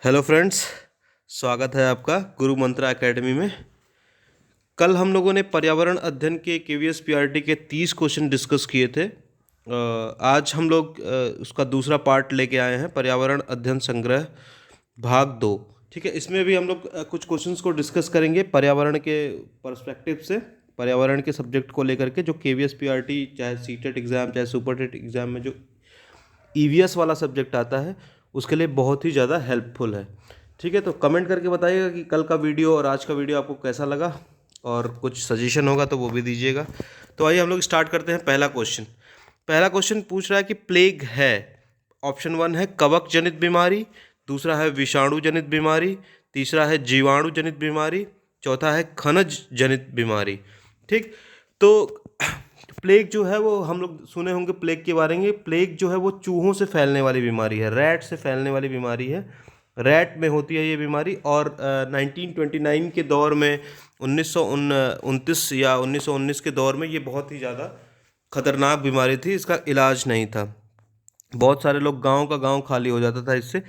Hello friends, स्वागत है आपका गुरु मंत्रा एकेडमी में। कल हम लोगों ने पर्यावरण अध्ययन के केवीएस पीआरटी के 30 क्वेश्चन डिस्कस किए थे। आज हम लोग उसका दूसरा पार्ट लेके आए हैं, पर्यावरण अध्ययन संग्रह भाग 2। ठीक है, इसमें भी हम लोग कुछ क्वेश्चंस को डिस्कस करेंगे पर्यावरण के पर्सपेक्टिव से, पर्यावरण के सब्जेक्ट को लेकर के, जो केवीएस पीआरटी चाहे सीटेट एग्ज़ाम चाहे सुपर टेट एग्ज़ाम में जो ईवीएस वाला सब्जेक्ट आता है उसके लिए बहुत ही ज़्यादा हेल्पफुल है। ठीक है, तो कमेंट करके बताइएगा कि कल का वीडियो और आज का वीडियो आपको कैसा लगा, और कुछ सजेशन होगा तो वो भी दीजिएगा। तो आइए हम लोग स्टार्ट करते हैं। पहला क्वेश्चन पूछ रहा है कि प्लेग है, ऑप्शन 1 है कवक जनित बीमारी, दूसरा है विषाणु जनित बीमारी, तीसरा है जीवाणु जनित बीमारी, चौथा है खनिज जनित बीमारी। ठीक, तो प्लेग जो है वो हम लोग सुने होंगे प्लेग के बारे में। प्लेग जो है वो चूहों से फैलने वाली बीमारी है, रैट से फैलने वाली बीमारी है। रैट में होती है ये बीमारी, और 1929 के दौर में 1929 या 1919 के दौर में ये बहुत ही ज़्यादा खतरनाक बीमारी थी। इसका इलाज नहीं था, बहुत सारे लोग गांव का गांव खाली हो जाता था इससे।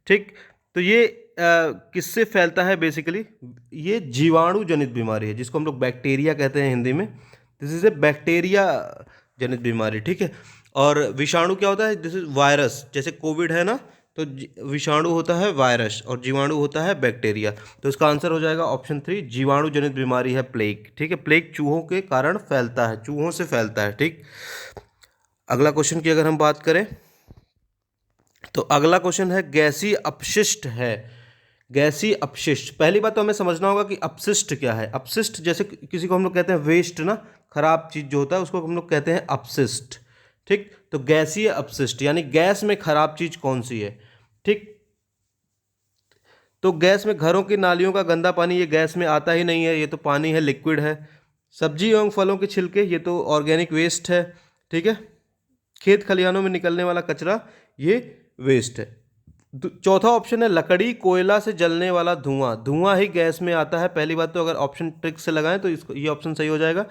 ठीक, तो ये किससे फैलता है बेसिकली? ये जीवाणु जनित बीमारी है, जिसको हम लोग बैक्टीरिया कहते हैं हिंदी में। दिस इज ए बैक्टीरिया जनित बीमारी। ठीक है, और विषाणु क्या होता है? This is virus. जैसे कोविड है ना, तो विषाणु होता है वायरस और जीवाणु होता है बैक्टीरिया। तो इसका आंसर हो जाएगा ऑप्शन 3, जीवाणु जनित बीमारी है प्लेग। ठीक है, प्लेग चूहों के कारण फैलता है, चूहों से फैलता है। ठीक, अगला क्वेश्चन की अगर हम बात करें तो अगला क्वेश्चन है गैसीय अपशिष्ट है। गैसीय अपशिष्ट, पहली बात तो हमें समझना होगा कि अपशिष्ट क्या है। अपशिष्ट जैसे किसी को हम लोग कहते हैं वेस्ट ना, खराब चीज जो होता है उसको हम लोग कहते हैं अपशिष्ट। ठीक, तो गैसीय अपशिष्ट यानी गैस में खराब चीज कौन सी है? ठीक, तो गैस में घरों की नालियों का गंदा पानी, ये गैस में आता ही नहीं है, ये तो पानी है, लिक्विड है। सब्जी एवं फलों के छिलके, ये तो ऑर्गेनिक वेस्ट है। ठीक है, खेत खलिहानों में निकलने वाला कचरा, ये वेस्ट है। चौथा ऑप्शन है लकड़ी कोयला से जलने वाला धुआं, धुआं ही गैस में आता है। पहली बात तो अगर ऑप्शन ट्रिक से लगाएं तो इसको ये ऑप्शन सही हो जाएगा।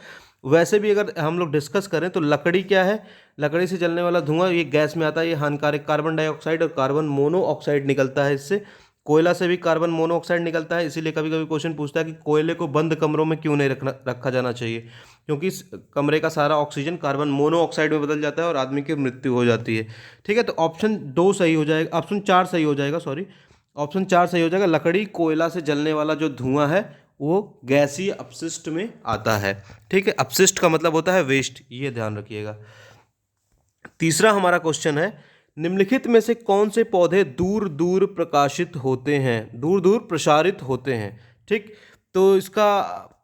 वैसे भी अगर हम लोग डिस्कस करें तो लकड़ी क्या है? लकड़ी से जलने वाला धुआं ये गैस में आता है, ये हानिकारक कार्बन डाइऑक्साइड और कार्बन मोनोऑक्साइड निकलता है इससे। कोयला से भी कार्बन मोनोऑक्साइड निकलता है, इसीलिए कभी कभी क्वेश्चन पूछता है कि कोयले को बंद कमरों में क्यों नहीं रखा जाना चाहिए, क्योंकि इस कमरे का सारा ऑक्सीजन कार्बन मोनोऑक्साइड में बदल जाता है और आदमी की मृत्यु हो जाती है। ठीक है, तो ऑप्शन 2 सही हो जाएगा, ऑप्शन 4 सही हो जाएगा, सॉरी, ऑप्शन 4 सही हो जाएगा। लकड़ी कोयला से जलने वाला जो धुआं है वो गैसीय अपशिष्ट में आता है। ठीक है, अपशिष्ट का मतलब होता है वेस्ट, ये ध्यान रखिएगा। तीसरा हमारा क्वेश्चन है निम्नलिखित में से कौन से पौधे दूर दूर प्रकाशित होते हैं, दूर दूर प्रसारित होते हैं? ठीक, तो इसका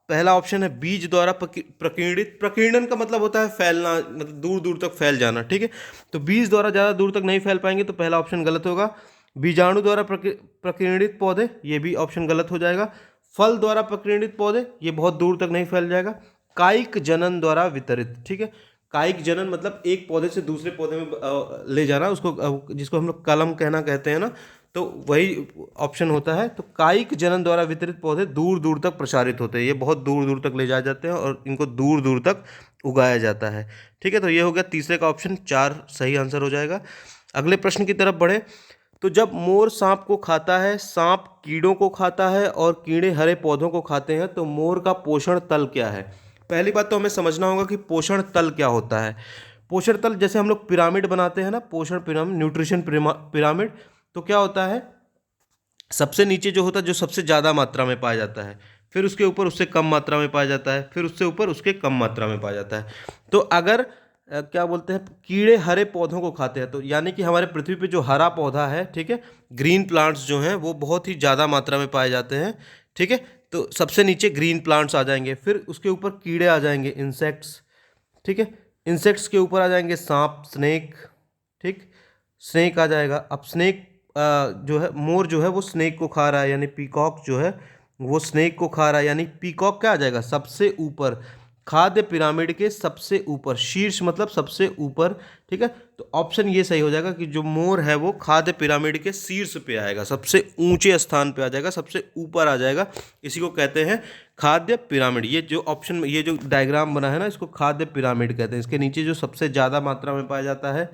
पहला ऑप्शन है बीज द्वारा प्रकीर्णित। प्रकीर्णन का मतलब होता है फैलना, मतलब दूर दूर तक फैल जाना। ठीक है, तो बीज द्वारा ज़्यादा दूर तक नहीं फैल पाएंगे, तो पहला ऑप्शन गलत होगा। बीजाणु द्वारा प्रकीर्णित पौधे, ये भी ऑप्शन गलत हो जाएगा। फल द्वारा प्रकीर्णित पौधे, ये बहुत दूर तक नहीं फैल जाएगा। कायिक जनन द्वारा वितरित। ठीक है, कायिक जनन मतलब एक पौधे से दूसरे पौधे में ले जाना, उसको जिसको हम लोग कलम कहना कहते हैं ना, तो वही ऑप्शन होता है। तो कायिक जनन द्वारा वितरित पौधे दूर दूर तक प्रसारित होते हैं, ये बहुत दूर दूर तक ले जाए जाते हैं और इनको दूर दूर तक उगाया जाता है। ठीक है, तो ये हो गया तीसरे का ऑप्शन 4 सही आंसर हो जाएगा। अगले प्रश्न की तरफ बढ़े तो जब मोर सांप को खाता है, सांप कीड़ों को खाता है और कीड़े हरे पौधों को खाते हैं, तो मोर का पोषण तल क्या है? पहली बात तो हमें समझना होगा कि पोषण तल क्या होता है। पोषण तल जैसे हम लोग पिरामिड बनाते हैं ना, पोषण पिरामिड, न्यूट्रिशन पिरामिड, तो क्या होता है, सबसे नीचे जो होता है जो सबसे ज़्यादा मात्रा में पाया जाता है, फिर उसके ऊपर उससे कम मात्रा में पाया जाता है, फिर उससे ऊपर उसके कम मात्रा में पाया जाता है। तो अगर क्या बोलते हैं, कीड़े हरे पौधों को खाते हैं, तो यानी कि हमारे पृथ्वी पे जो हरा पौधा है, ठीक है, ग्रीन प्लांट्स जो हैं वो बहुत ही ज़्यादा मात्रा में पाए जाते हैं। ठीक है, तो सबसे नीचे ग्रीन प्लांट्स आ जाएंगे, फिर उसके ऊपर कीड़े आ जाएंगे, इंसेक्ट्स। ठीक है, इंसेक्ट्स के ऊपर आ जाएंगे सांप, स्नेक। ठीक, स्नेक आ जाएगा। अब स्नेक जो है, मोर जो है वो स्नेक को खा रहा है, यानी पीकॉक जो है वो स्नेक को खा रहा है, यानी पीकॉक क्या आ जाएगा, सबसे ऊपर, खाद्य पिरामिड के सबसे ऊपर, शीर्ष मतलब सबसे ऊपर। ठीक है, तो ऑप्शन ये सही हो जाएगा कि जो मोर है वो खाद्य पिरामिड के शीर्ष पे आएगा, सबसे ऊंचे स्थान पे आ जाएगा, सबसे ऊपर आ जाएगा। इसी को कहते हैं खाद्य पिरामिड। ये जो ऑप्शन, ये जो डायग्राम बना है ना, इसको खाद्य पिरामिड कहते हैं। इसके नीचे जो सबसे ज़्यादा मात्रा में पाया जाता है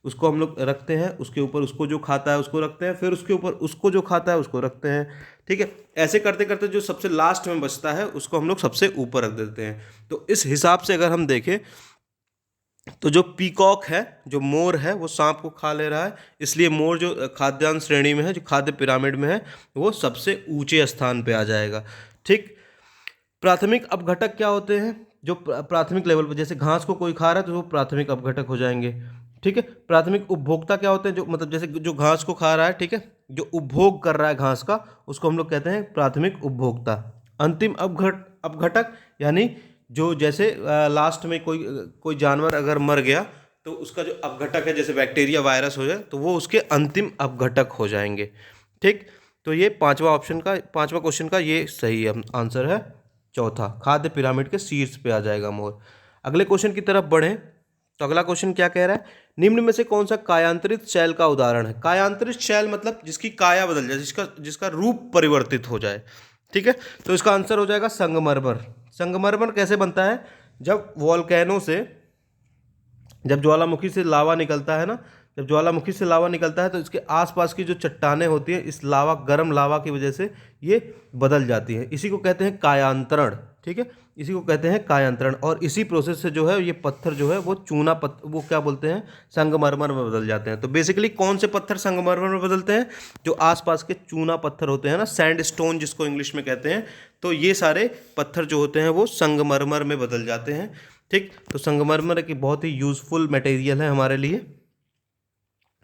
उसको हम लोग रखते हैं, उसके ऊपर उसको जो खाता है उसको रखते हैं, फिर उसके ऊपर उसको जो खाता है उसको रखते हैं, ठीक है। ऐसे करते करते जो सबसे लास्ट में बचता है उसको हम लोग सबसे ऊपर रख देते हैं। तो इस हिसाब से अगर हम देखें तो जो पीकॉक है, जो मोर है, वो सांप को खा ले रहा है, इसलिए मोर जो खाद्यान्न श्रेणी में है, जो खाद्य पिरामिड में है, वो सबसे ऊंचे स्थान पे आ जाएगा, ठीक। प्राथमिक अपघटक क्या होते हैं? जो प्राथमिक लेवल पर, जैसे घास को कोई खा रहा है तो वो प्राथमिक अपघटक हो जाएंगे, ठीक है। प्राथमिक उपभोक्ता क्या होते हैं? जो मतलब जैसे जो घास को खा रहा है, ठीक है, जो उपभोग कर रहा है घास का, उसको हम लोग कहते हैं प्राथमिक उपभोक्ता। अंतिम अपघटक यानी जो जैसे लास्ट में कोई कोई जानवर अगर मर गया तो उसका जो अपघटक है, जैसे बैक्टीरिया वायरस हो जाए, तो वो उसके अंतिम अपघटक हो जाएंगे, ठीक। तो ये पांचवा क्वेश्चन का ये सही आंसर है, चौथा। खाद्य पिरामिड के शीर्ष पे आ जाएगा मोर। अगले क्वेश्चन की तरफ बढ़ें तो अगला क्वेश्चन क्या कह रहा है? निम्न में से कौन सा कायांतरित शैल का उदाहरण है? कायांतरित शैल मतलब जिसकी काया बदल जाए, जिसका रूप परिवर्तित हो जाए, ठीक है। तो इसका आंसर हो जाएगा संगमरमर। संगमरमर कैसे बनता है? जब वॉल्केनो से, जब ज्वालामुखी से लावा निकलता है ना, जब ज्वालामुखी से लावा निकलता है तो इसके आसपास की जो चट्टानें होती हैं, इस लावा, गर्म लावा की वजह से ये बदल जाती हैं। इसी को कहते हैं कायांतरण, ठीक है, इसी को कहते हैं कायांतरण। और इसी प्रोसेस से जो है ये पत्थर जो है वो वो क्या बोलते हैं, संगमरमर में बदल जाते हैं। तो बेसिकली कौन से पत्थर संगमरमर में बदलते हैं? जो आसपास के चूना पत्थर होते हैं ना, सैंडस्टोन जिसको इंग्लिश में कहते हैं, तो ये सारे पत्थर जो होते हैं वो संगमरमर में बदल जाते हैं, ठीक। तो संगमरमर एक बहुत ही यूजफुल मटेरियल है हमारे लिए,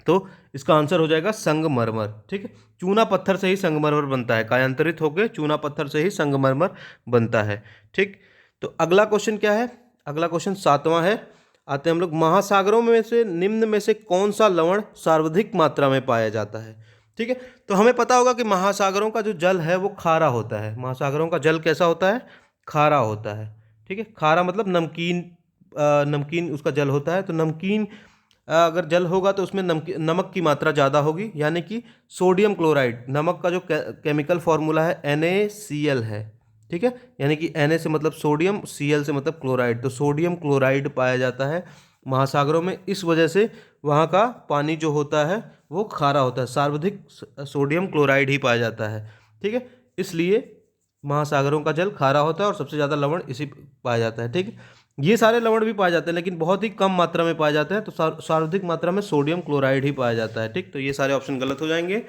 तो इसका आंसर हो जाएगा संगमरमर, ठीक है। चूना पत्थर से ही संगमरमर बनता है, कायांतरित होकर चूना पत्थर से ही संगमरमर बनता है, ठीक। तो अगला क्वेश्चन क्या है? अगला क्वेश्चन सातवां है। आते हैं हम लोग, महासागरों में से निम्न में से कौन सा लवण सर्वाधिक मात्रा में पाया जाता है, ठीक है। तो हमें पता होगा कि महासागरों का जो जल है वो खारा होता है। महासागरों का जल कैसा होता है? खारा होता है, ठीक है। खारा मतलब नमकीन, नमकीन उसका जल होता है। तो नमकीन अगर जल होगा तो उसमें नमक की मात्रा ज़्यादा होगी, यानी कि सोडियम क्लोराइड, नमक का जो केमिकल फॉर्मूला है NaCl है, ठीक है। यानी कि Na से मतलब सोडियम, Cl से मतलब क्लोराइड, तो सोडियम क्लोराइड पाया जाता है महासागरों में। इस वजह से वहाँ का पानी जो होता है वो खारा होता है, सर्वाधिक सोडियम क्लोराइड ही पाया जाता है, ठीक है। इसलिए महासागरों का जल खारा होता है और सबसे ज़्यादा लवण इसी पाया जाता है, ठीक है। ये सारे लवण भी पाए जाते हैं लेकिन बहुत ही कम मात्रा में पाए जाते हैं, तो सर्वाधिक मात्रा में सोडियम क्लोराइड ही पाया जाता है, ठीक। तो ये सारे ऑप्शन गलत हो जाएंगे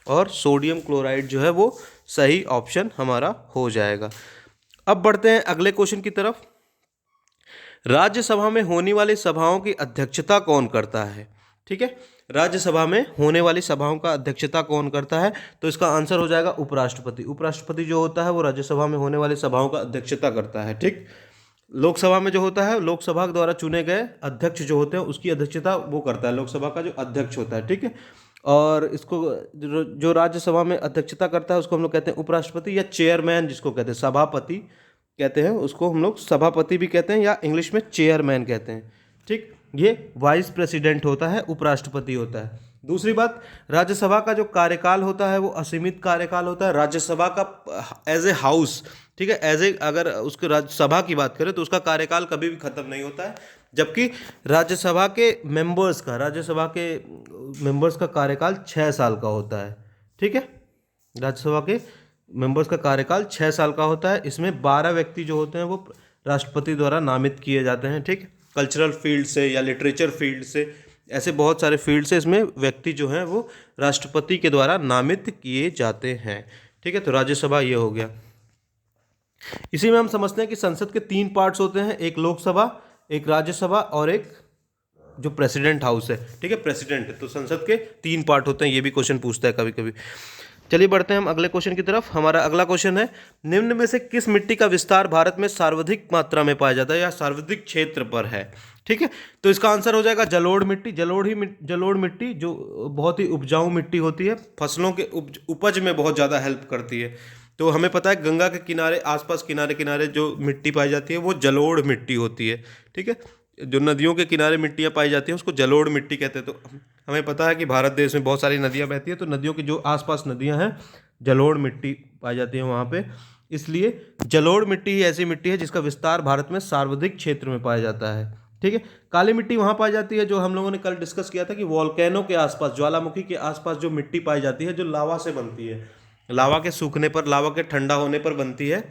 और सोडियम क्लोराइड जो है वो सही ऑप्शन हमारा हो जाएगा। अब बढ़ते हैं अगले क्वेश्चन की तरफ। राज्यसभा में होने वाली सभाओं की अध्यक्षता कौन करता है, ठीक है। राज्यसभा में होने वाली सभाओं का अध्यक्षता कौन करता है? तो इसका आंसर हो जाएगा उपराष्ट्रपति। उपराष्ट्रपति जो होता है वो राज्यसभा में होने वाली सभाओं का अध्यक्षता करता है, ठीक। लोकसभा में जो होता है, लोकसभा द्वारा चुने गए अध्यक्ष जो होते हैं उसकी अध्यक्षता वो करता है, लोकसभा का जो अध्यक्ष होता है, ठीक है। और इसको जो राज्यसभा में अध्यक्षता करता है उसको हम लोग कहते हैं उपराष्ट्रपति, या चेयरमैन जिसको कहते हैं, सभापति कहते हैं उसको हम लोग, सभापति भी कहते हैं या इंग्लिश में चेयरमैन कहते हैं, ठीक। ये वाइस प्रेसिडेंट होता है, उपराष्ट्रपति होता है। दूसरी बात, राज्यसभा का जो कार्यकाल होता है वो असीमित कार्यकाल होता है। राज्यसभा का एज ए हाउस, ठीक है, एज ए, अगर उसके राज्यसभा की बात करें तो उसका कार्यकाल कभी भी खत्म नहीं होता है, जबकि राज्यसभा के मेंबर्स का कार्यकाल 6 साल का होता है, ठीक है। राज्यसभा के मेंबर्स का कार्यकाल 6 साल का होता है। इसमें 12 व्यक्ति जो होते हैं वो राष्ट्रपति द्वारा नामित किए जाते हैं, ठीक। कल्चरल फील्ड से या लिटरेचर फील्ड से, ऐसे बहुत सारे फील्ड से इसमें व्यक्ति जो हैं वो राष्ट्रपति के द्वारा नामित किए जाते हैं, ठीक है। तो राज्यसभा ये हो गया। इसी में हम समझते हैं कि संसद के 3 पार्ट्स होते हैं, एक लोकसभा, एक राज्यसभा और एक जो प्रेसिडेंट हाउस है, ठीक है, प्रेसिडेंट। तो संसद के 3 पार्ट होते हैं, ये भी क्वेश्चन पूछता है कभी कभी। चलिए बढ़ते हैं हम अगले क्वेश्चन की तरफ। हमारा अगला क्वेश्चन है, निम्न में से किस मिट्टी का विस्तार भारत में सर्वाधिक मात्रा में पाया जाता है या सर्वाधिक क्षेत्र पर है, ठीक है। तो इसका आंसर हो जाएगा जलोढ़ मिट्टी। जलोढ़ मिट्टी जो बहुत ही उपजाऊ मिट्टी होती है, फसलों के उपज में बहुत ज़्यादा हेल्प करती है। तो हमें पता है गंगा के किनारे, आसपास किनारे किनारे जो मिट्टी पाई जाती है वो जलोढ़ मिट्टी होती है, ठीक है। जो नदियों के किनारे मिट्टियाँ पाई जाती हैं उसको जलोढ़ मिट्टी कहते हैं। तो हमें पता है कि भारत देश में बहुत सारी नदियाँ बहती हैं, तो नदियों की जो आसपास नदियाँ हैं जलोढ़ मिट्टी पाई जाती है वहाँ पे, इसलिए जलोढ़ मिट्टी ही ऐसी मिट्टी है जिसका विस्तार भारत में सर्वाधिक क्षेत्र में पाया जाता है, ठीक है। काली मिट्टी वहाँ पाई जाती है जो हम लोगों ने कल डिस्कस किया था कि वॉल्केनो के आसपास, ज्वालामुखी के आसपास जो मिट्टी पाई जाती है जो लावा से बनती है, लावा के सूखने पर, लावा के ठंडा होने पर बनती है,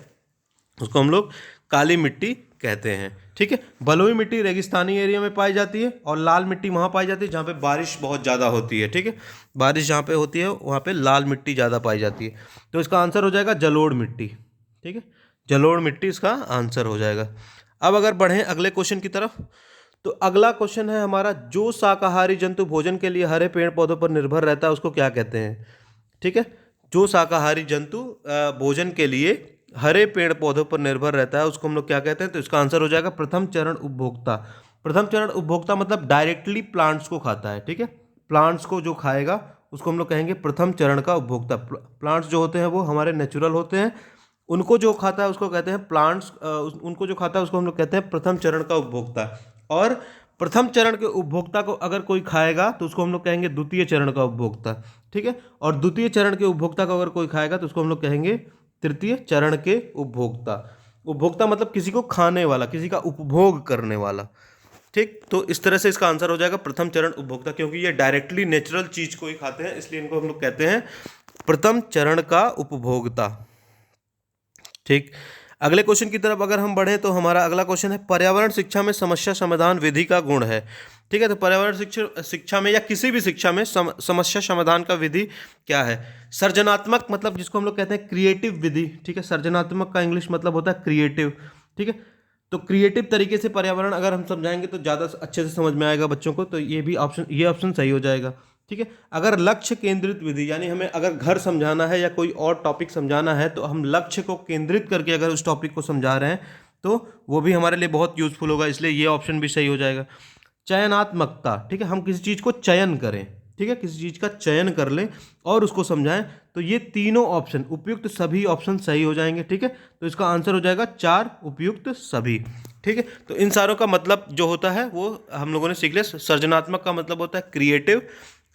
उसको हम लोग काली मिट्टी कहते हैं। ठीक है। बलुई मिट्टी रेगिस्तानी एरिया में पाई जाती है और लाल मिट्टी वहाँ पाई जाती है जहाँ पे बारिश बहुत ज़्यादा होती है। ठीक है। बारिश जहाँ पे होती है वहाँ पे लाल मिट्टी ज़्यादा पाई जाती है। तो इसका आंसर हो जाएगा जलोढ़ मिट्टी। ठीक है। जलोढ़ मिट्टी इसका आंसर हो जाएगा। अब अगर बढ़ें अगले क्वेश्चन की तरफ, तो अगला क्वेश्चन है हमारा, जो शाकाहारी जंतु भोजन के लिए हरे पेड़ पौधों पर निर्भर रहता है उसको क्या कहते हैं। ठीक है। जो शाकाहारी जंतु भोजन के लिए हरे पेड़ पौधों पर निर्भर रहता है उसको हम लोग क्या कहते हैं। तो इसका आंसर हो जाएगा प्रथम चरण उपभोक्ता। प्रथम चरण उपभोक्ता मतलब डायरेक्टली प्लांट्स को खाता है। ठीक है। प्लांट्स को जो खाएगा उसको हम लोग कहेंगे प्रथम चरण का उपभोक्ता। प्लांट्स जो होते हैं वो हमारे नेचुरल होते हैं, उनको जो खाता है उसको कहते हैं प्लांट्स, उनको जो खाता है उसको हम लोग कहते हैं प्रथम चरण का उपभोक्ता। और प्रथम चरण के उपभोक्ता को अगर कोई खाएगा तो उसको हम लोग कहेंगे द्वितीय चरण का उपभोक्ता। ठीक है। और द्वितीय चरण के उपभोक्ता को अगर कोई खाएगा तो उसको हम लोग कहेंगे तृतीय चरण के उपभोक्ता। उपभोक्ता मतलब किसी को खाने वाला, किसी का उपभोग करने वाला। ठीक। तो इस तरह से इसका आंसर हो जाएगा प्रथम चरण उपभोक्ता, क्योंकि ये डायरेक्टली नेचुरल चीज को ही खाते हैं इसलिए इनको हम लोग कहते हैं प्रथम चरण का उपभोक्ता। ठीक। अगले क्वेश्चन की तरफ अगर हम बढ़े तो हमारा अगला क्वेश्चन है, पर्यावरण शिक्षा में समस्या समाधान विधि का गुण है। ठीक है। तो पर्यावरण शिक्षा में या किसी भी शिक्षा में समस्या समाधान का विधि क्या है। सृजनात्मक मतलब जिसको हम लोग कहते हैं क्रिएटिव विधि। ठीक है। सृजनात्मक का इंग्लिश मतलब होता है क्रिएटिव। ठीक है। तो क्रिएटिव तरीके से पर्यावरण अगर हम समझाएंगे तो ज़्यादा अच्छे से समझ में आएगा बच्चों को, तो ये ऑप्शन सही हो जाएगा। ठीक है। अगर लक्ष्य केंद्रित विधि, यानी हमें अगर घर समझाना है या कोई और टॉपिक समझाना है तो हम लक्ष्य को केंद्रित करके अगर उस टॉपिक को समझा रहे हैं तो वो भी हमारे लिए बहुत यूजफुल होगा, इसलिए ये ऑप्शन भी सही हो जाएगा। चयनात्मकता। ठीक है। हम किसी चीज़ को चयन करें, ठीक है, किसी चीज़ का चयन कर लें और उसको समझाएं, तो ये तीनों ऑप्शन उपयुक्त सभी ऑप्शन सही हो जाएंगे। ठीक है। तो इसका आंसर हो जाएगा 4 उपयुक्त सभी। ठीक है। तो इन सारों का मतलब जो होता है वो हम लोगों ने सीख लिया। सृजनात्मक का मतलब होता है क्रिएटिव,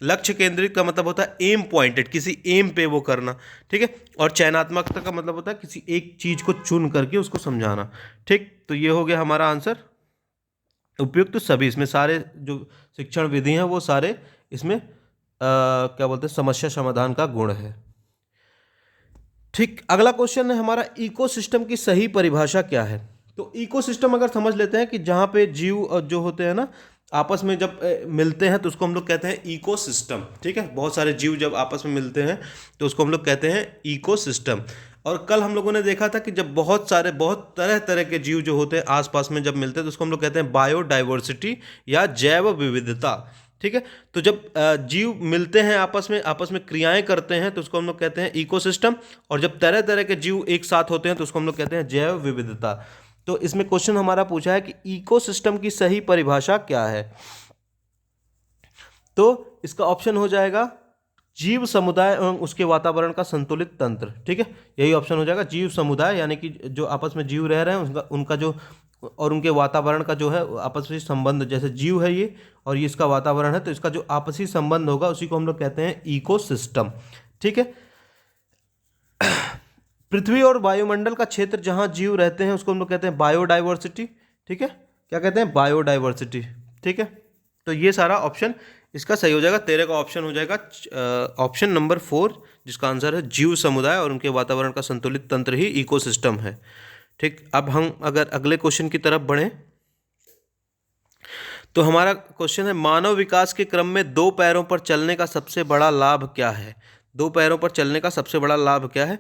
लक्ष्य केंद्रित का मतलब होता है एम पॉइंटेड, किसी एम पे वो करना। ठीक है। और चयनात्मकता का मतलब होता है किसी एक चीज़ को चुन करके उसको समझाना। ठीक। तो ये हो गया हमारा आंसर उपयुक्त सभी। इसमें सारे जो शिक्षण विधि हैं वो सारे इसमें क्या बोलते हैं समस्या समाधान का गुण है। ठीक। अगला क्वेश्चन है हमारा, इकोसिस्टम की सही परिभाषा क्या है। तो इकोसिस्टम अगर समझ लेते हैं कि जहाँ पे जीव जो होते हैं ना आपस में जब मिलते हैं तो उसको हम लोग कहते हैं इकोसिस्टम। ठीक है। बहुत सारे जीव जब आपस में मिलते हैं तो उसको हम लोग कहते हैं इकोसिस्टम। और कल हम लोगों ने देखा था कि जब बहुत तरह तरह के जीव जो होते हैं आसपास में जब मिलते हैं तो उसको हम लोग कहते हैं बायोडाइवर्सिटी या जैव विविधता। ठीक है। तो जब जीव मिलते हैं आपस में क्रियाएं करते हैं तो उसको हम लोग कहते हैं इकोसिस्टम। और जब तरह तरह के जीव एक साथ होते हैं तो उसको हम लोग कहते हैं जैव विविधता। तो इसमें क्वेश्चन हमारा पूछा है कि इकोसिस्टम की सही परिभाषा क्या है। तो इसका ऑप्शन हो जाएगा जीव समुदाय एवं उसके वातावरण का संतुलित तंत्र। ठीक है। यही ऑप्शन हो जाएगा, जीव समुदाय यानी कि जो आपस में जीव रह रहे हैं उनका जो और उनके वातावरण का जो है आपसी संबंध, जैसे जीव है ये और ये इसका वातावरण है तो इसका जो आपसी संबंध होगा उसी को हम लोग कहते हैं इकोसिस्टम। ठीक है। पृथ्वी और वायुमंडल का क्षेत्र जहां जीव रहते हैं उसको हम लोग कहते हैं बायोडाइवर्सिटी। ठीक है। क्या कहते हैं, बायोडाइवर्सिटी। ठीक है। तो ये सारा ऑप्शन इसका सही हो जाएगा। 13 का ऑप्शन हो जाएगा ऑप्शन नंबर 4, जिसका आंसर है जीव समुदाय और उनके वातावरण का संतुलित तंत्र ही इकोसिस्टम है। ठीक। अब हम अगर अगले क्वेश्चन की तरफ बढ़ें तो हमारा क्वेश्चन है, मानव विकास के क्रम में 2 पैरों पर चलने का सबसे बड़ा लाभ क्या है। 2 पैरों पर चलने का सबसे बड़ा लाभ क्या है।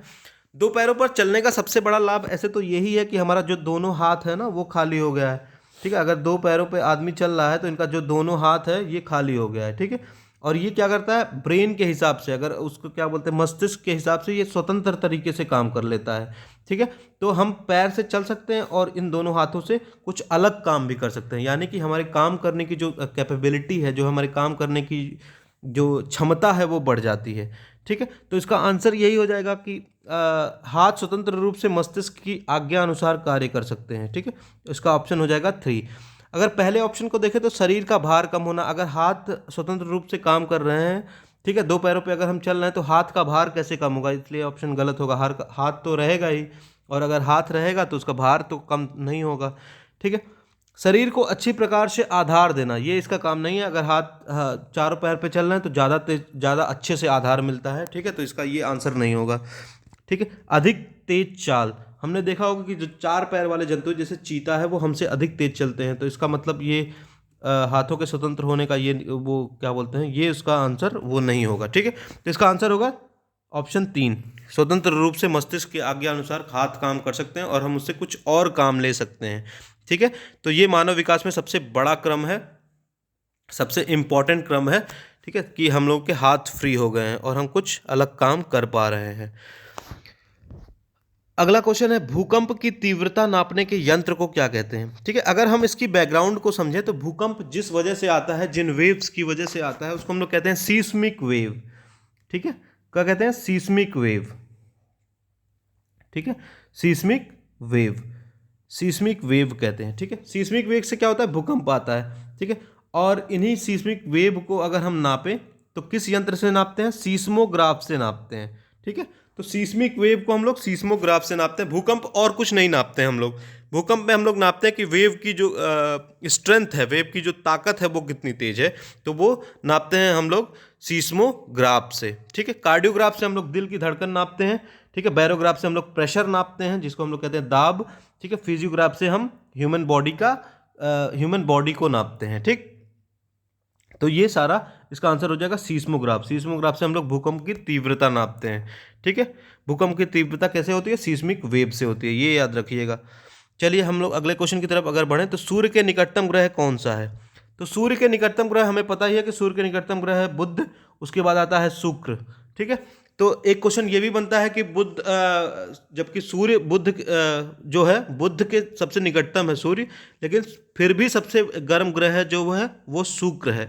2 पैरों पर चलने का सबसे बड़ा लाभ ऐसे तो यही है कि हमारा जो दोनों हाथ है ना वो खाली हो गया है। ठीक है। अगर 2 पैरों पे आदमी चल रहा है तो इनका जो दोनों हाथ है ये खाली हो गया है। ठीक है। और ये क्या करता है, ब्रेन के हिसाब से, अगर उसको क्या बोलते हैं मस्तिष्क के हिसाब से ये स्वतंत्र तरीके से काम कर लेता है। ठीक है। तो हम पैर से चल सकते हैं और इन दोनों हाथों से कुछ अलग काम भी कर सकते हैं, यानी कि हमारे काम करने की जो कैपेबिलिटी है, जो हमारे काम करने की जो क्षमता है वो बढ़ जाती है। ठीक है। तो इसका आंसर यही हो जाएगा कि हाथ स्वतंत्र रूप से मस्तिष्क की आज्ञा अनुसार कार्य कर सकते हैं। ठीक है। इसका ऑप्शन हो जाएगा 3। अगर पहले ऑप्शन को देखें तो शरीर का भार कम होना, अगर हाथ स्वतंत्र रूप से काम कर रहे हैं, ठीक है, 2 पैरों पे अगर हम चल रहे हैं तो हाथ का भार कैसे कम होगा, इसलिए ऑप्शन गलत होगा। हाथ तो रहेगा ही और अगर हाथ रहेगा तो उसका भार तो कम नहीं होगा। ठीक है। शरीर को अच्छी प्रकार से आधार देना, ये इसका काम नहीं है। अगर हाथ चारों पैर पे चल रहे हैं तो ज़्यादा अच्छे से आधार मिलता है, ठीक है, तो इसका ये आंसर नहीं होगा, ठीक है। अधिक तेज चाल, हमने देखा होगा कि जो चार पैर वाले जंतु जैसे चीता है वो हमसे अधिक तेज चलते हैं, तो इसका मतलब ये हाथों के स्वतंत्र होने का ये वो क्या बोलते हैं, ये उसका आंसर वो नहीं होगा, ठीक है। तो इसका आंसर होगा ऑप्शन 3, स्वतंत्र रूप से मस्तिष्क की आज्ञा अनुसार हाथ काम कर सकते हैं और हम उससे कुछ और काम ले सकते हैं, ठीक है। तो ये मानव विकास में सबसे बड़ा क्रम है, सबसे इम्पॉर्टेंट क्रम है, ठीक है, कि हम लोग के हाथ फ्री हो गए हैं और हम कुछ अलग काम कर पा रहे हैं। अगला क्वेश्चन है, भूकंप की तीव्रता नापने के यंत्र को क्या कहते हैं, ठीक है। अगर हम इसकी बैकग्राउंड को समझें तो भूकंप जिस वजह से आता है, जिन वेव्स की वजह से आता है, उसको हम लोग कहते हैं सीस्मिक वेव, ठीक है। क्या कहते हैं? सीस्मिक वेव, ठीक है, सीस्मिक वेव, सीस्मिक वेव कहते हैं, ठीक है। सीस्मिक वेव से क्या होता है? भूकंप आता है, ठीक है। और इन्हीं सीस्मिक वेव को अगर हम नापें तो किस यंत्र से नापते हैं? सीस्मोग्राफ से नापते हैं, ठीक है। तो सीस्मिक वेव को हम लोग सीस्मोग्राफ से नापते हैं। भूकंप और कुछ नहीं नापते हैं हम लोग। भूकंप में हम लोग नापते हैं कि वेव की जो स्ट्रेंथ है, वेव की जो ताकत है वो कितनी तेज है, तो वो नापते हैं हम लोग सीस्मोग्राफ से, ठीक है। कार्डियोग्राफ से हम लोग दिल की धड़कन नापते हैं, ठीक है। बैरोग्राफ से हम लोग प्रेशर नापते हैं जिसको हम लोग कहते हैं दाब, ठीक है। फिजियोग्राफ से हम ह्यूमन बॉडी को नापते हैं, ठीक। तो ये सारा इसका आंसर हो जाएगा सीस्मोग्राफ। सीस्मोग्राफ से हम लोग भूकंप की तीव्रता नापते हैं, ठीक है। भूकंप की तीव्रता कैसे होती है? सीस्मिक वेव से होती है, ये याद रखिएगा। चलिए हम लोग अगले क्वेश्चन की तरफ अगर बढ़ें तो सूर्य के निकटतम ग्रह कौन सा है? तो सूर्य के निकटतम ग्रह हमें पता ही है कि सूर्य के निकटतम ग्रह है बुध, उसके बाद आता है शुक्र, ठीक है। तो एक क्वेश्चन ये भी बनता है कि बुध, जबकि सूर्य बुध जो है बुध के सबसे निकटतम है सूर्य, लेकिन फिर भी सबसे गर्म ग्रह जो है वो शुक्र है,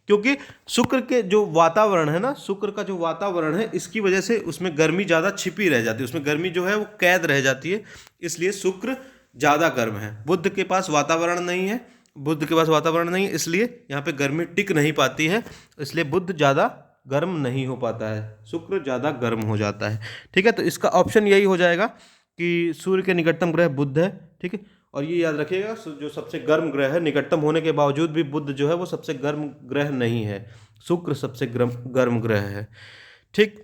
क्योंकि शुक्र के जो वातावरण है ना, शुक्र का जो वातावरण है, इसकी वजह से उसमें गर्मी ज़्यादा छिपी रह जाती है, उसमें गर्मी जो है वो कैद रह जाती है, इसलिए शुक्र ज़्यादा गर्म है। बुध के पास वातावरण नहीं है, इसलिए यहाँ पे गर्मी टिक नहीं पाती है, इसलिए बुध ज़्यादा गर्म नहीं हो पाता है, शुक्र ज़्यादा गर्म हो जाता है, ठीक है। तो इसका ऑप्शन यही हो जाएगा कि सूर्य के निकटतम ग्रह बुध है, ठीक है। और ये याद रखिएगा जो सबसे गर्म ग्रह है, निकटतम होने के बावजूद भी बुध जो है वो सबसे गर्म ग्रह नहीं है, शुक्र सबसे गर्म ग्रह है, ठीक।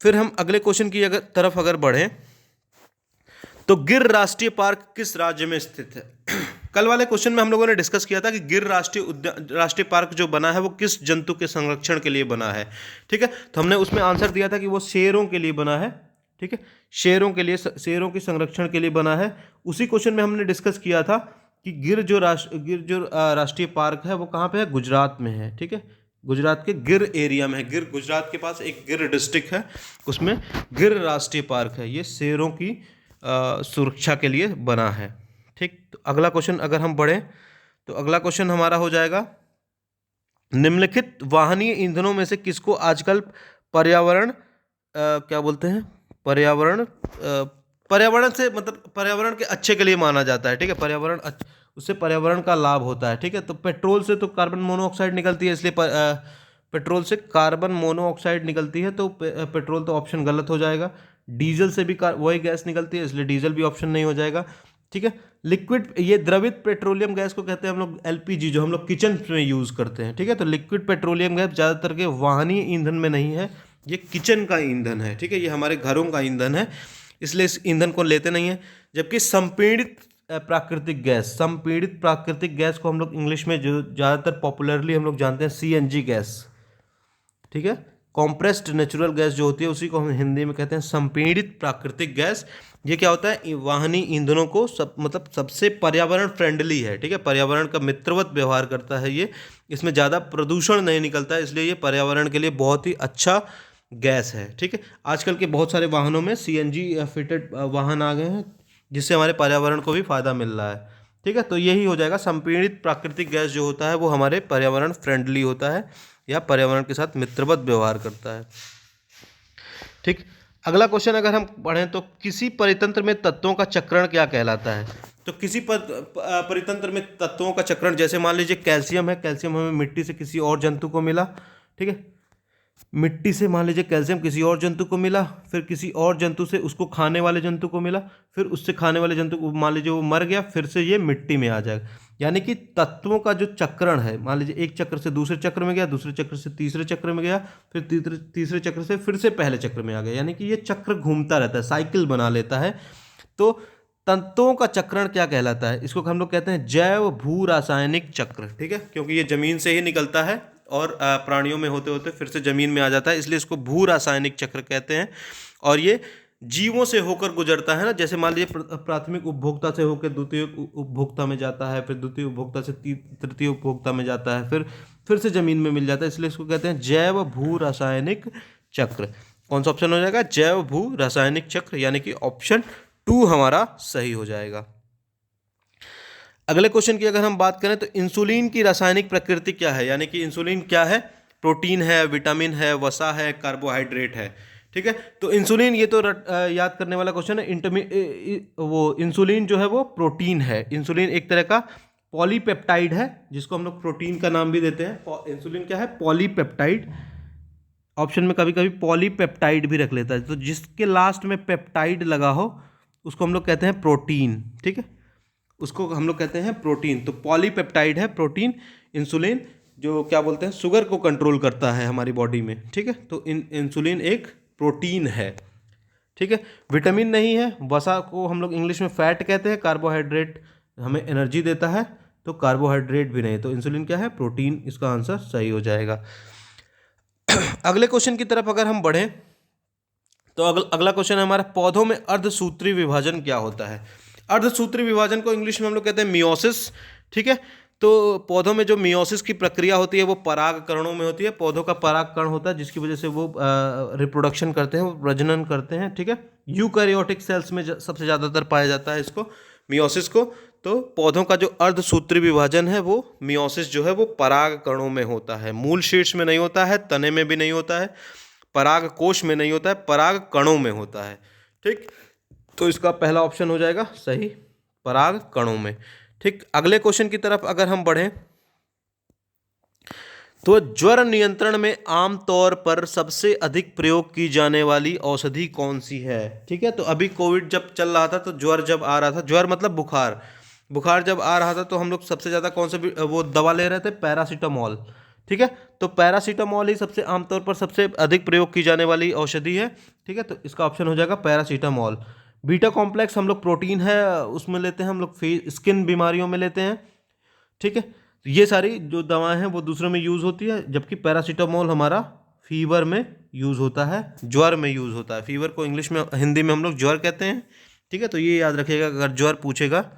फिर हम अगले क्वेश्चन की तरफ अगर बढ़ें तो गिर राष्ट्रीय पार्क किस राज्य में स्थित है? कल वाले क्वेश्चन में हम लोगों ने डिस्कस किया था कि गिर राष्ट्रीय पार्क जो बना है वो किस जंतु के संरक्षण के लिए बना है, ठीक है। तो हमने उसमें आंसर दिया था कि वो शेरों के लिए बना है, ठीक है, शेरों के संरक्षण के लिए बना है। उसी क्वेश्चन में हमने डिस्कस किया था कि गिर जो राष्ट्रीय पार्क है वो कहाँ पे है? गुजरात में है, ठीक है, गुजरात के गिर एरिया में है। गिर, गुजरात के पास एक गिर डिस्ट्रिक्ट है, उसमें गिर राष्ट्रीय पार्क है, ये शेरों की सुरक्षा के लिए बना है, ठीक। तो अगला क्वेश्चन अगर हम बढ़ें तो अगला क्वेश्चन हमारा हो जाएगा, निम्नलिखित वाहनीय ईंधनों में से किसको आजकल पर्यावरण क्या बोलते हैं, पर्यावरण से मतलब पर्यावरण के अच्छे के लिए माना जाता है, ठीक है, उससे पर्यावरण का लाभ होता है, ठीक है। तो पेट्रोल से तो कार्बन मोनोऑक्साइड निकलती है, इसलिए पेट्रोल से कार्बन मोनोऑक्साइड निकलती है, तो पेट्रोल तो ऑप्शन गलत हो जाएगा। डीजल से भी वही गैस निकलती है, इसलिए डीजल भी ऑप्शन नहीं हो जाएगा, ठीक है। लिक्विड, ये द्रवित पेट्रोलियम गैस को कहते हैं हम लोग एलपीजी, जो हम लोग किचन में यूज़ करते हैं, ठीक है। तो लिक्विड पेट्रोलियम गैस ज़्यादातर के वाहनीय ईंधन में नहीं है, ये किचन का ईंधन है, ठीक है, ये हमारे घरों का ईंधन है, इसलिए इस ईंधन को लेते नहीं है। जबकि संपीड़ित प्राकृतिक गैस को हम लोग इंग्लिश में जो ज़्यादातर पॉपुलरली हम लोग जानते हैं सीएनजी गैस, ठीक है, कॉम्प्रेस्ड नेचुरल गैस जो होती है उसी को हम हिंदी में कहते हैं संपीड़ित प्राकृतिक गैस। ये क्या होता है? वाहनी ईंधनों को मतलब सबसे पर्यावरण फ्रेंडली है, ठीक है, पर्यावरण का मित्रवत व्यवहार करता है ये, इसमें ज़्यादा प्रदूषण नहीं निकलता है, इसलिए ये पर्यावरण के लिए बहुत ही अच्छा गैस है, ठीक है। आजकल के बहुत सारे वाहनों में सीएनजी फिटेड वाहन आ गए हैं, जिससे हमारे पर्यावरण को भी फ़ायदा मिल रहा है, ठीक है। तो यही हो जाएगा, संपीड़ित प्राकृतिक गैस जो होता है वो हमारे पर्यावरण फ्रेंडली होता है या पर्यावरण के साथ मित्रवत व्यवहार करता है, ठीक। अगला क्वेश्चन अगर हम पढ़ें तो किसी परितंत्र में तत्वों का चक्रण क्या कहलाता है? तो किसी परितंत्र में तत्वों का चक्रण, जैसे मान लीजिए कैल्शियम है, कैल्शियम हमें मिट्टी से किसी और जंतु को मिला, ठीक है, मिट्टी से मान लीजिए कैल्शियम किसी और जंतु को मिला, फिर किसी और जंतु से उसको खाने वाले जंतु को मिला, फिर उससे खाने वाले जंतु को मान लीजिए वो मर गया, फिर से ये मिट्टी में आ जाएगा। यानी कि तत्वों का जो चक्रण है, मान लीजिए एक चक्र से दूसरे चक्र में गया, दूसरे चक्र से तीसरे चक्र में गया, फिर तीसरे चक्र से फिर से पहले चक्र में आ गया, यानी कि ये चक्र घूमता रहता है, साइकिल बना लेता है। तो तंतुओं का चक्रण क्या कहलाता है? इसको हम लोग कहते हैं जैव भू रासायनिक चक्र। ठीक है, क्योंकि ये जमीन से ही निकलता है और प्राणियों में होते होते फिर से जमीन में आ जाता है, इसलिए इसको भू रासायनिक चक्र कहते हैं। और ये जीवों से होकर गुजरता है ना, जैसे मान लीजिए प्राथमिक उपभोक्ता से होकर द्वितीय उपभोक्ता में जाता है, फिर द्वितीय उपभोक्ता से तृतीय उपभोक्ता में जाता है, फिर से जमीन में मिल जाता है, इसलिए इसको कहते हैं जैव भू रासायनिक चक्र। कौन सा ऑप्शन हो जाएगा? जैव भू रासायनिक चक्र, यानी कि ऑप्शन 2 हमारा सही हो जाएगा। अगले क्वेश्चन की अगर हम बात करें तो इंसुलिन की रासायनिक प्रकृति क्या है? यानी कि इंसुलिन क्या है? प्रोटीन है, विटामिन है, वसा है, कार्बोहाइड्रेट है। ठीक है, तो इंसुलिन, ये तो याद करने वाला क्वेश्चन है। वो इंसुलिन जो है वो प्रोटीन है। इंसुलिन एक तरह का पॉलीपेप्टाइड है, जिसको हम लोग प्रोटीन का नाम भी देते हैं। इंसुलिन क्या है? पॉलीपेप्टाइड। ऑप्शन में कभी कभी पॉलीपेप्टाइड भी रख लेता है, तो जिसके लास्ट में पेप्टाइड लगा हो उसको हम लोग कहते हैं प्रोटीन। ठीक है, उसको हम लोग कहते हैं प्रोटीन। तो पॉलीपेप्टाइड है प्रोटीन। इंसुलिन जो क्या बोलते हैं, शुगर को कंट्रोल करता है हमारी बॉडी में। ठीक है, तो इंसुलिन एक प्रोटीन है। ठीक है, विटामिन नहीं है। वसा को हम लोग इंग्लिश में फैट कहते हैं। कार्बोहाइड्रेट हमें एनर्जी देता है, तो कार्बोहाइड्रेट भी नहीं। तो इंसुलिन क्या है? प्रोटीन। इसका आंसर सही हो जाएगा। अगले क्वेश्चन की तरफ अगर हम बढ़ें तो अगला क्वेश्चन है हमारा, पौधों में अर्धसूत्री विभाजन क्या होता है? अर्धसूत्री विभाजन को इंग्लिश में हम लोग कहते हैं मियोसिस। ठीक है, तो पौधों में जो मियोसिस की प्रक्रिया होती है वो परागकणों में होती है। पौधों का परागकण होता है जिसकी वजह से वो रिप्रोडक्शन करते हैं, वो प्रजनन करते हैं। ठीक है, यूकैरियोटिक सेल्स में सबसे ज़्यादातर पाया जाता है इसको, मियोसिस को। तो पौधों का जो अर्धसूत्री विभाजन है वो मियोसिस जो है वो परागकणों में होता है। मूल शीर्ष में नहीं होता है, तने में भी नहीं होता है, पराग कोश में नहीं होता है, पराग कणों में होता है। ठीक, तो इसका पहला ऑप्शन हो जाएगा सही, पराग कणों में। ठीक, अगले क्वेश्चन की तरफ अगर हम बढ़ें तो ज्वर नियंत्रण में आमतौर पर सबसे अधिक प्रयोग की जाने वाली औषधि कौन सी है? ठीक है, तो अभी कोविड जब चल रहा था, तो ज्वर जब आ रहा था, ज्वर मतलब बुखार, बुखार जब आ रहा था तो हम लोग सबसे ज़्यादा कौन सा वो दवा ले रहे थे? पैरासीटामोल। ठीक है, तो पैरासीटामोल ही सबसे आमतौर पर सबसे अधिक प्रयोग की जाने वाली औषधि है। ठीक है, तो इसका ऑप्शन हो जाएगा पैरासीटामोल। बीटा कॉम्प्लेक्स हम लोग प्रोटीन है उसमें लेते हैं, हम लोग स्किन बीमारियों में लेते हैं। ठीक है, तो ये सारी जो दवाएं हैं वो दूसरों में यूज़ होती है, जबकि पैरासीटामोल हमारा फीवर में यूज़ होता है, ज्वर में यूज़ होता है। फीवर को इंग्लिश में, हिंदी में हम लोग ज्वर कहते हैं। ठीक है, तो ये याद रखिएगा, अगर ज्वर पूछेगा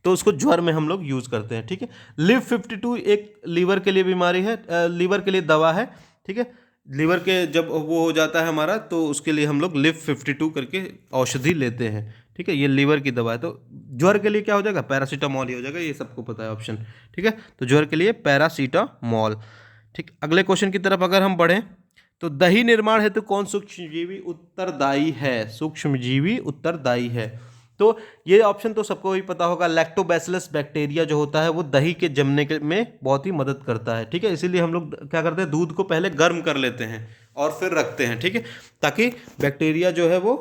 तो उसको ज्वर में हम लोग यूज़ करते हैं। ठीक है, लिव 52 एक लीवर के लिए बीमारी है, लीवर के लिए दवा है। ठीक है, लीवर के जब वो हो जाता है हमारा, तो उसके लिए हम लोग लिव 52 करके औषधि लेते हैं। ठीक है, ये लीवर की दवा है। तो ज्वर के लिए क्या हो जाएगा? पैरासीटामोल ही हो जाएगा, ये सबको पता है ऑप्शन। ठीक है, तो ज्वर के लिए पैरासीटामोल। ठीक, अगले क्वेश्चन की तरफ अगर हम बढ़ें तो दही निर्माण हेतु कौन सूक्ष्मजीवी उत्तरदायी है? सूक्ष्मजीवी उत्तरदायी है, तो ये ऑप्शन तो सबको ही पता होगा। लैक्टोबैसिलस बैक्टीरिया जो होता है वो दही के जमने के में बहुत ही मदद करता है। ठीक है, इसीलिए हम लोग क्या करते हैं, दूध को पहले गर्म कर लेते हैं और फिर रखते हैं। ठीक है, ताकि बैक्टीरिया जो है वो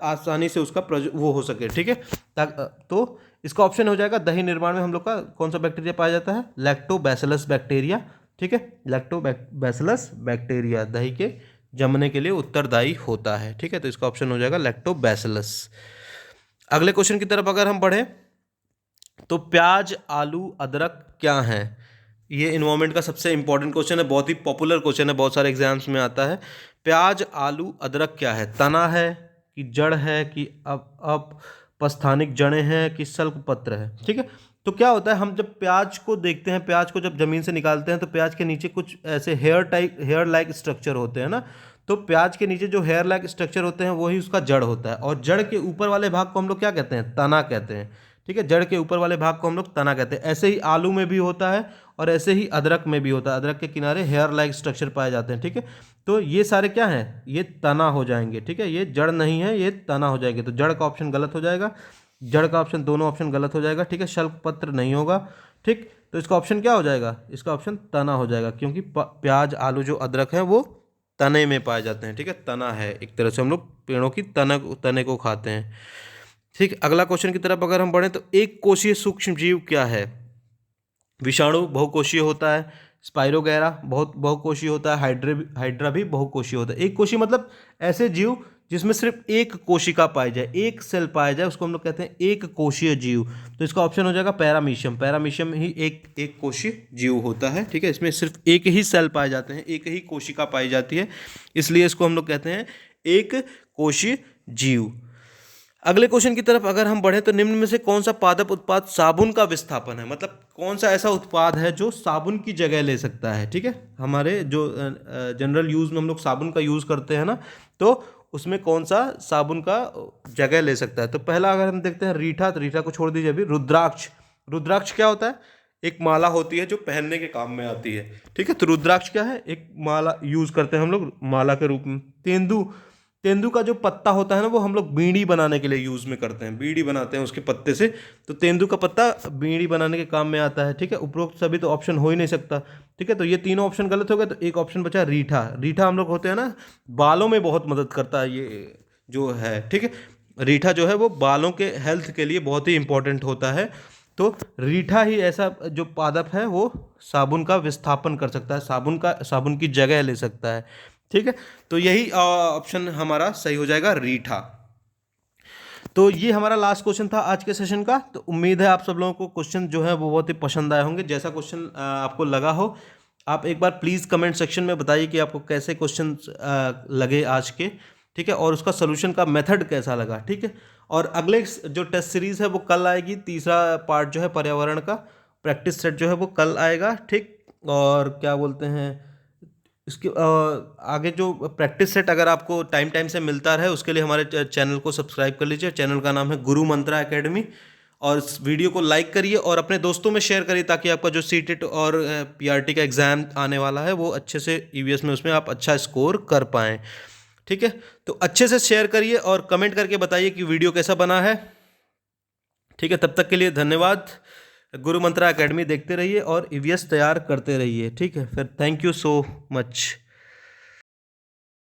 आसानी से उसका वो हो सके। ठीक है, तो इसका ऑप्शन हो जाएगा दही निर्माण में हम लोग का कौन सा बैक्टीरिया पाया जाता है? Lactobacillus bacteria. ठीक है, लैक्टोबैसिलस बैक्टीरिया दही के जमने के लिए उत्तरदायी होता है। ठीक है, तो इसका ऑप्शन हो जाएगा लैक्टोबैसिलस। अगले क्वेश्चन की तरफ अगर हम बढ़ें तो प्याज, आलू, अदरक क्या है? ये इन्वायरमेंट का सबसे इंपॉर्टेंट क्वेश्चन है, बहुत ही पॉपुलर क्वेश्चन है, बहुत सारे एग्जाम्स में आता है। प्याज, आलू, अदरक क्या है? तना है कि जड़ है कि अपस्थानिक जड़ें हैं कि सल्क पत्र है? ठीक है, तो क्या होता है, हम जब प्याज को देखते हैं, प्याज को जब जमीन से निकालते हैं तो प्याज के नीचे कुछ ऐसे हेयर लाइक स्ट्रक्चर होते हैं ना, तो प्याज के नीचे जो हेयर लाइक स्ट्रक्चर होते हैं वही उसका जड़ होता है, और जड़ के ऊपर वाले भाग को हम लोग क्या कहते हैं? तना कहते हैं। ठीक है, जड़ के ऊपर वाले भाग को हम लोग तना कहते हैं। ऐसे ही आलू में भी होता है और ऐसे ही अदरक में भी होता है, अदरक के किनारे हेयर लाइक स्ट्रक्चर पाए जाते हैं। ठीक है, तो ये सारे क्या हैं? ये तना हो जाएंगे। ठीक है, ये जड़ नहीं है, ये तना हो जाएंगे। तो जड़ का ऑप्शन गलत हो जाएगा, जड़ का ऑप्शन, दोनों ऑप्शन गलत हो जाएगा। ठीक है, शल्क पत्र नहीं होगा। ठीक, तो इसका ऑप्शन क्या हो जाएगा? इसका ऑप्शन तना हो जाएगा, क्योंकि प्याज, आलू जो अदरक है वो तने में पाए जाते हैं। ठीक है, तना है एक तरह से, हम लोग पेड़ों की तने को खाते हैं। ठीक, अगला क्वेश्चन की तरफ अगर हम बढ़ें तो एक कोशीय सूक्ष्म जीव क्या है? विषाणु बहुकोशीय होता है, स्पाइरोगैरा बहुत बहुकोशीय होता है, हाइड्रा भी बहुकोशीय होता है। एक कोशीय मतलब ऐसे जीव जिसमें सिर्फ एक कोशिका पाई जाए, एक सेल पाया जाए, उसको हम लोग कहते हैं एक कोशीय जीव। तो इसका ऑप्शन हो जाएगा पैरामीशियम। पैरामीशियम ही एक कोशीय जीव होता है। ठीक है, इसमें सिर्फ एक ही सेल पाए जाते हैं, एक ही कोशिका पाई जाती है, इसलिए इसको हम लोग कहते हैं एक कोशीय जीव। अगले क्वेश्चन की तरफ अगर हम बढ़े तो निम्न में से कौन सा पादप उत्पाद साबुन का विस्थापन है? मतलब कौन सा ऐसा उत्पाद है जो साबुन की जगह ले सकता है? ठीक है, हमारे जो जनरल यूज में हम लोग साबुन का यूज करते हैं ना, तो उसमें कौन सा साबुन का जगह ले सकता है? तो पहला अगर हम देखते हैं रीठा, तो रीठा को छोड़ दीजिए अभी। रुद्राक्ष, रुद्राक्ष क्या होता है? एक माला होती है जो पहनने के काम में आती है। ठीक है, तो रुद्राक्ष क्या है? एक माला यूज करते हैं हम लोग माला के रूप में। तेंदू, तेंदू का जो पत्ता होता है ना, वो हम लोग बीड़ी बनाने के लिए यूज में करते हैं, बीड़ी बनाते हैं उसके पत्ते से, तो तेंदू का पत्ता बीड़ी बनाने के काम में आता है। ठीक है, उपरोक्त सभी तो ऑप्शन हो ही नहीं सकता। ठीक है, तो ये तीनों ऑप्शन गलत हो गए, तो एक ऑप्शन बचा रीठा। रीठा हम लोग होते हैं ना, बालों में बहुत मदद करता है ये जो है। ठीक है, रीठा जो है वो बालों के हेल्थ के लिए बहुत ही इंपॉर्टेंट होता है। तो रीठा ही ऐसा जो पादप है वो साबुन का विस्थापन कर सकता है, साबुन की जगह ले सकता है। ठीक है, तो यही ऑप्शन हमारा सही हो जाएगा, रीठा। तो ये हमारा लास्ट क्वेश्चन था आज के सेशन का। तो उम्मीद है आप सब लोगों को क्वेश्चन जो है वो बहुत ही पसंद आए होंगे। जैसा क्वेश्चन आपको लगा हो, आप एक बार प्लीज़ कमेंट सेक्शन में बताइए कि आपको कैसे क्वेश्चन लगे आज के। ठीक है, और उसका सोल्यूशन का मेथड कैसा लगा। ठीक है, और अगले जो टेस्ट सीरीज़ है वो कल आएगी। तीसरा पार्ट जो है पर्यावरण का प्रैक्टिस सेट जो है वो कल आएगा। ठीक, और क्या बोलते हैं इसके आगे जो प्रैक्टिस सेट अगर आपको टाइम टाइम से मिलता रहे, उसके लिए हमारे चैनल को सब्सक्राइब कर लीजिए। चैनल का नाम है गुरु मंत्रा एकेडमी। और इस वीडियो को लाइक करिए और अपने दोस्तों में शेयर करिए, ताकि आपका जो सीटेट और पीआरटी का एग्ज़ाम आने वाला है वो अच्छे से ईवीएस में उसमें आप अच्छा स्कोर कर पाएँ। ठीक है, तो अच्छे से शेयर करिए और कमेंट करके बताइए कि वीडियो कैसा बना है। ठीक है, तब तक के लिए धन्यवाद। गुरु मंत्रा एकेडमी देखते रहिए और ईवीएस तैयार करते रहिए। ठीक है, फिर थैंक यू सो मच।